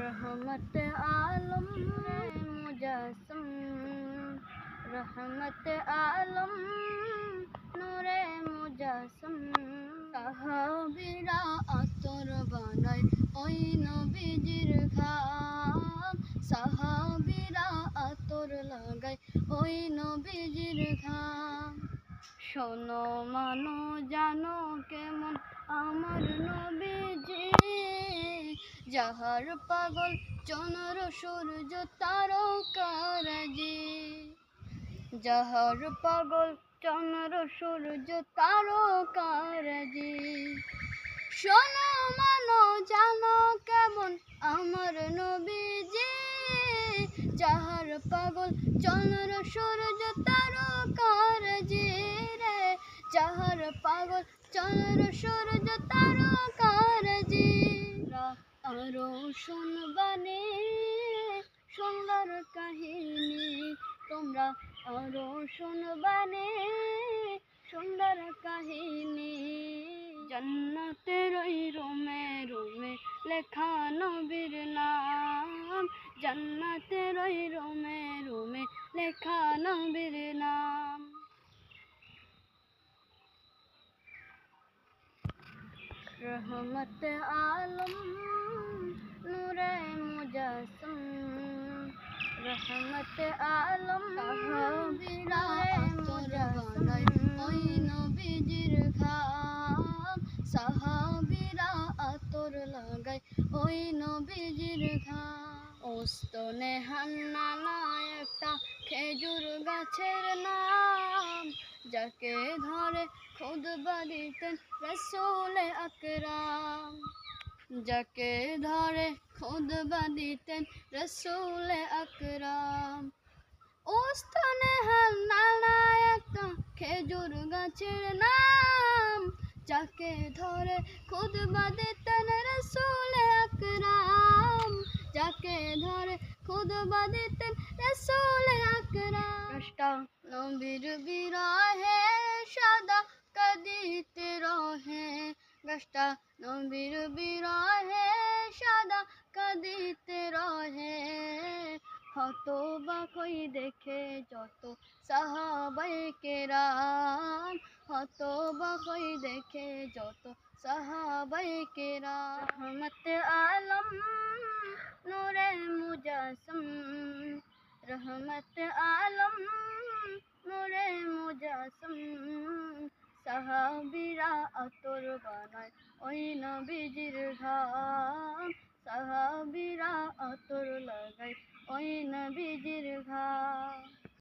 रहमत आलम मुजस्सम, रहमत आलम नूरे मुजस्सम। সাহাবীরা আতর বানায় ওই নবীজির ঘাম, সাহাবীরা আতর লাগায় ওই নবীজির ঘাম। শোনো মানো জানো কেমন আমার নবীজি, যাহার পাগল চন্দ্র সূর্য তারকারাজি, যাহার পাগল চন্দ্র সূর্য তারকারাজি। শোনো মানো জানো কেমন আমার নবীজি, যাহার পাগল চন্দ্র সূর্য তারকারাজি রে, যাহার পাগল চন্দ্র সূর্য তারকারাজি। আরো শুনবানে সুন্দর কাহিনী, তোমরা আরো শুনবানে সুন্দর কাহিনী। জান্নাতের ওই রুমে রুমে লেখা নবীর নাম, জান্নাতের ওই রুমে রুমে লেখা নবীর নাম। रहमत आलम नूरे मुजस्सम, रहमत आलम साहाबीरा आतর বানায় ওই নবীজির ঘাম, সাহাবীরা আতর লাগায় ওই নবীজির ঘাম। ওস্তনে হান্নানা একটা খেজুর গাছের নাম, যাকে ধরে খুতবা দিতেন রাসূল আকরাম, যাকে ধরে খুতবা দিতেন রাসূল আকরাম। ওস্তনে হান্নানা একটা খেজুর গাছের নাম, যাকে ধরে খুতবা দিতেন রাসূল আকরাম, যাকে ধরে খুতবা দিতেন রাসূল আকরাম। গাছটা নবীর বিরহে সদা কাঁদিতে রহে, গাছটা নবীর বিরহে সদা কাঁদিতে রহে। হতবাক দেখে যত সাহাবায়ে কেরাম, হতবাক দেখে যত সাহাবায়ে কেরাম। रहमत आलम नूरे मुजस्सम, रहमत आलम नूरे मुजस्सम। সাহাবীরা আতর বানায় ওই নবীজির ঘাম, সাহাবীরা আতর লাগায় ওই নবীজির